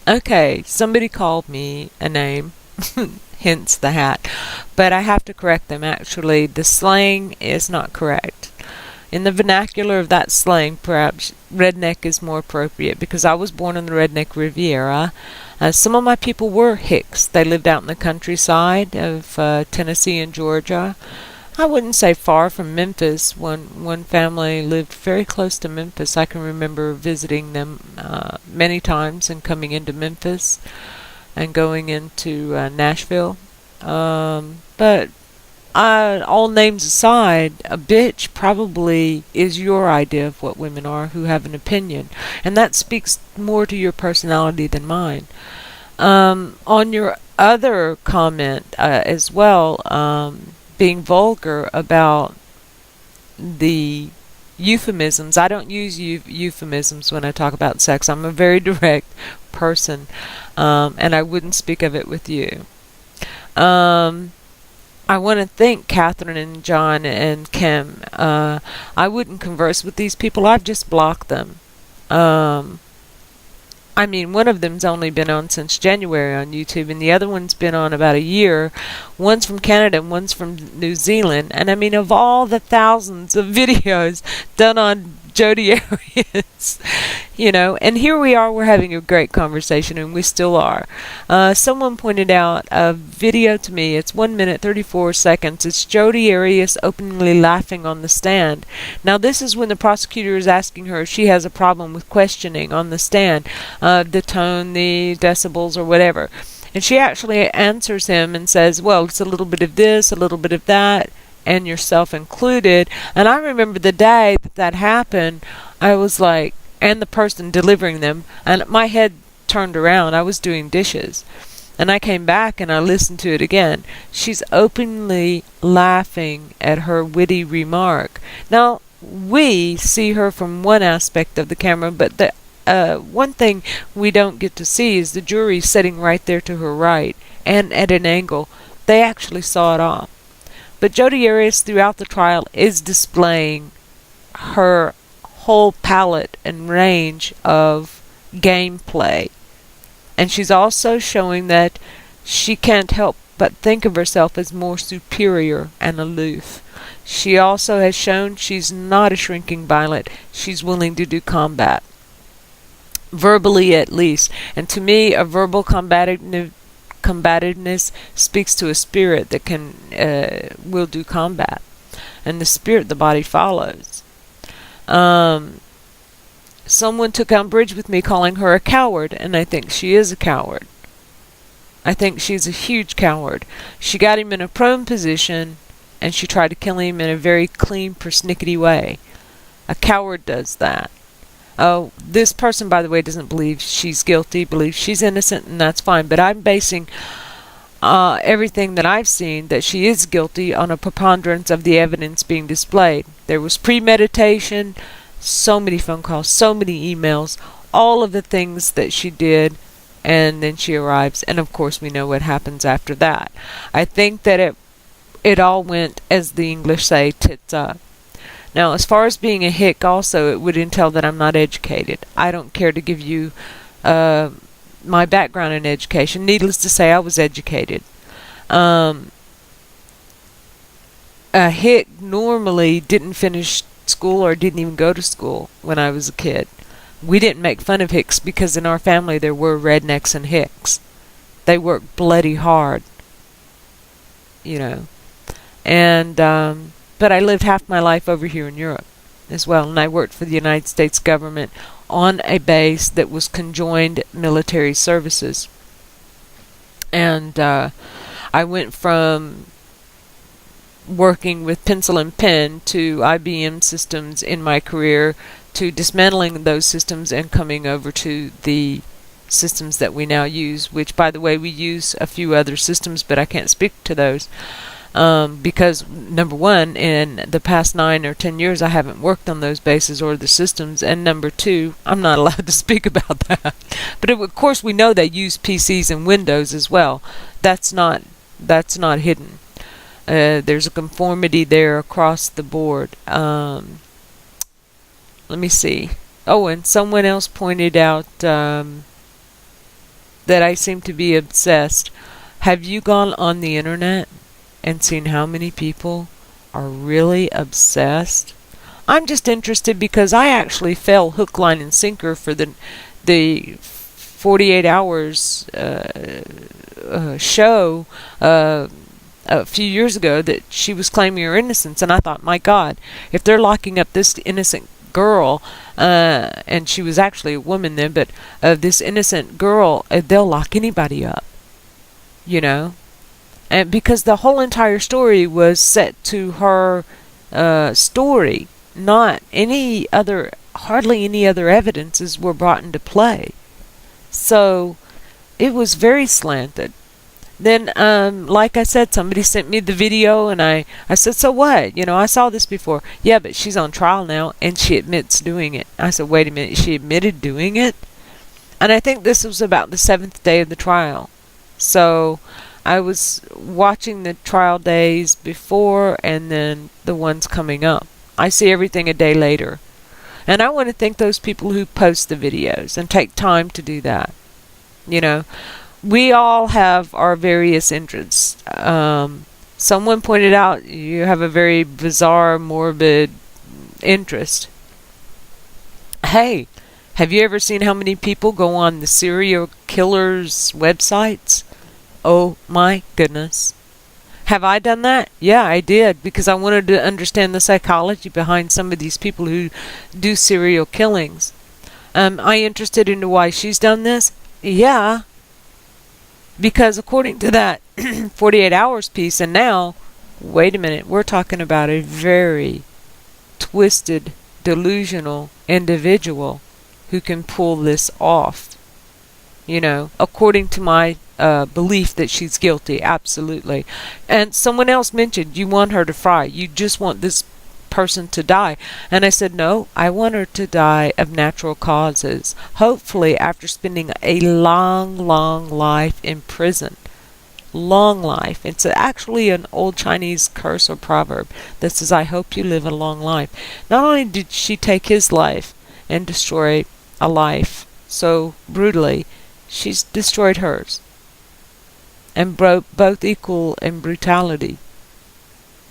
Okay, somebody called me a name, hence the hat. But I have to correct them. Actually, the slang is not correct. In the vernacular of that slang, perhaps redneck is more appropriate because I was born in the Redneck Riviera. Some of my people were Hicks. They lived out in the countryside of Tennessee and Georgia. I wouldn't say far from Memphis. One family lived very close to Memphis. I can remember visiting them many times and coming into Memphis and going into Nashville. But all names aside, a bitch probably is your idea of what women are who have an opinion, and that speaks more to your personality than mine. On your other comment as well, being vulgar about the euphemisms. I don't use euphemisms when I talk about sex. I'm a very direct person, and I wouldn't speak of it with you. Um, I want to thank Catherine and John and Kim. I wouldn't converse with these people. I've just blocked them. Um, I mean, one of them's only been on since January on YouTube, and the other one's been on about a year. One's from Canada and one's from New Zealand. And I mean, of all the thousands of videos done on Jodi Arias, and here we are, we're having a great conversation, and we still are. Someone pointed out a video to me. It's 1 minute 34 seconds. It's Jodi Arias openly laughing on the stand. Now, this is when the prosecutor is asking her if she has a problem with questioning on the stand, the tone, the decibels, or whatever. And she actually answers him and says, well, it's a little bit of this, a little bit of that, and yourself included. And I remember the day that happened, I was like, and the person delivering them, and my head turned around. I was doing dishes. And I came back and I listened to it again. She's openly laughing at her witty remark. Now, we see her from one aspect of the camera, but the one thing we don't get to see is the jury sitting right there to her right and at an angle. They actually saw it all. But Jodi Arias throughout the trial is displaying her whole palette and range of gameplay. And she's also showing that she can't help but think of herself as more superior and aloof. She also has shown she's not a shrinking violet. She's willing to do combat. Verbally at least. And to me, a verbal combativeness speaks to a spirit that will do combat, and the spirit the body follows. Someone took umbrage with me calling her a coward, and I think she is a coward. I think she's a huge coward. She got him in a prone position, and she tried to kill him in a very clean, persnickety way. A coward does that. Oh, this person, by the way, doesn't believe she's guilty, believes she's innocent, and that's fine. But I'm basing everything that I've seen that she is guilty on a preponderance of the evidence being displayed. There was premeditation, so many phone calls, so many emails, all of the things that she did, and then she arrives. And, of course, we know what happens after that. I think that it all went, as the English say, tits up. Now, as far as being a hick, also, it would entail that I'm not educated. I don't care to give you my background in education. Needless to say, I was educated. A hick normally didn't finish school or didn't even go to school when I was a kid. We didn't make fun of hicks because in our family there were rednecks and hicks. They worked bloody hard, And, but I lived half my life over here in Europe as well, and I worked for the United States government on a base that was conjoined military services. And I went from working with pencil and pen to IBM systems in my career to dismantling those systems and coming over to the systems that we now use, which, by the way, we use a few other systems, but I can't speak to those. Because, number one, in the past 9 or 10 years, I haven't worked on those bases or the systems, and number two, I'm not allowed to speak about that. But of course, we know they use PCs and Windows as well. That's not hidden. There's a conformity there across the board. Let me see. Oh, and someone else pointed out that I seem to be obsessed. Have you gone on the internet and seen how many people are really obsessed? I'm just interested because I actually fell hook, line, and sinker for the 48 hours show a few years ago that she was claiming her innocence, and I thought, my God, if they're locking up this innocent girl, and she was actually a woman then, but this innocent girl, they'll lock anybody up, you know? And because the whole entire story was set to her story, not any other, hardly any other evidences were brought into play. So it was very slanted. Then, like I said, somebody sent me the video, and I said, so what? You know, I saw this before. Yeah, but she's on trial now, and she admits doing it. I said, wait a minute, she admitted doing it? And I think this was about the 7th day of the trial. So I was watching the trial days before and then the ones coming up. I see everything a day later. And I want to thank those people who post the videos and take time to do that. You know, we all have our various interests. Someone pointed out you have a very bizarre, morbid interest. Hey, have you ever seen how many people go on the serial killers' websites? Oh my goodness. Have I done that? Yeah, I did, because I wanted to understand the psychology behind some of these people who do serial killings. Am I interested into why she's done this? Yeah. Because according to that 48 hours piece, and now, wait a minute, we're talking about a very twisted, delusional individual who can pull this off. You know, according to my belief that she's guilty, absolutely. And someone else mentioned, you want her to fry. You just want this person to die. And I said, no, I want her to die of natural causes. Hopefully after spending a long, long life in prison. Long life. It's actually an old Chinese curse or proverb that says, I hope you live a long life. Not only did she take his life and destroy a life so brutally, she's destroyed hers. And both equal in brutality,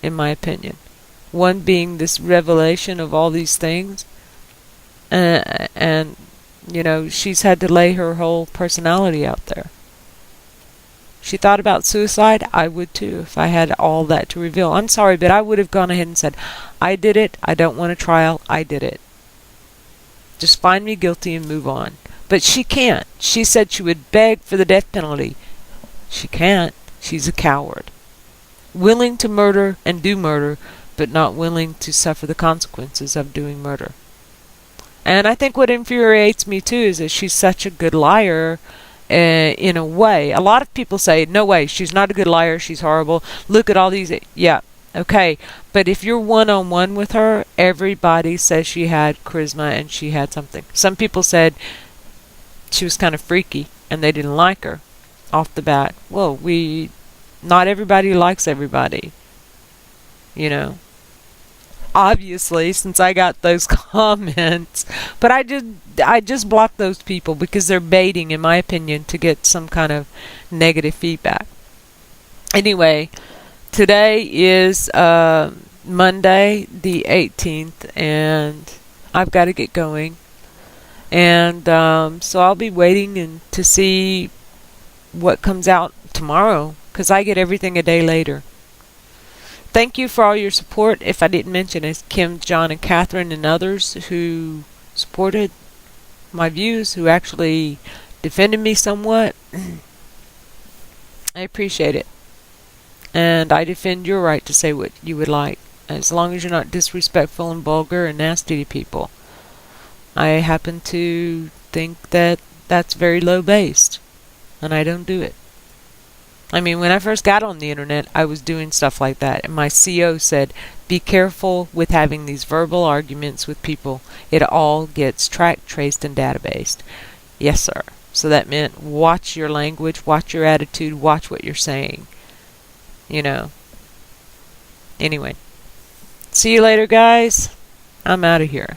in my opinion. One being this revelation of all these things, and you know, she's had to lay her whole personality out there. She thought about suicide. I would too, if I had all that to reveal. I'm sorry, but I would have gone ahead and said, I did it, I don't want a trial, I did it. Just find me guilty and move on. But she can't. She said she would beg for the death penalty. She can't. She's a coward. Willing to murder and do murder, but not willing to suffer the consequences of doing murder. And I think what infuriates me too is that she's such a good liar in a way. A lot of people say, no way, she's not a good liar, she's horrible. Look at all these. Yeah, okay. But if you're one-on-one with her, everybody says she had charisma and she had something. Some people said she was kind of freaky and they didn't like her off the bat. Well, not everybody likes everybody, you know. Obviously, since I got those comments, but I just blocked those people because they're baiting, in my opinion, to get some kind of negative feedback. Anyway, today is Monday the 18th, and I've got to get going. And so I'll be waiting to see what comes out tomorrow, because I get everything a day later. Thank you for all your support. If I didn't mention it, Kim, John, and Catherine, and others who supported my views, who actually defended me somewhat. I appreciate it. And I defend your right to say what you would like, as long as you're not disrespectful and vulgar and nasty to people. I happen to think that that's very low-based, and I don't do it. I mean, when I first got on the internet, I was doing stuff like that, and my CO said, be careful with having these verbal arguments with people. It all gets tracked, traced, and databased. Yes, sir. So that meant watch your language, watch your attitude, watch what you're saying. You know. Anyway. See you later, guys. I'm out of here.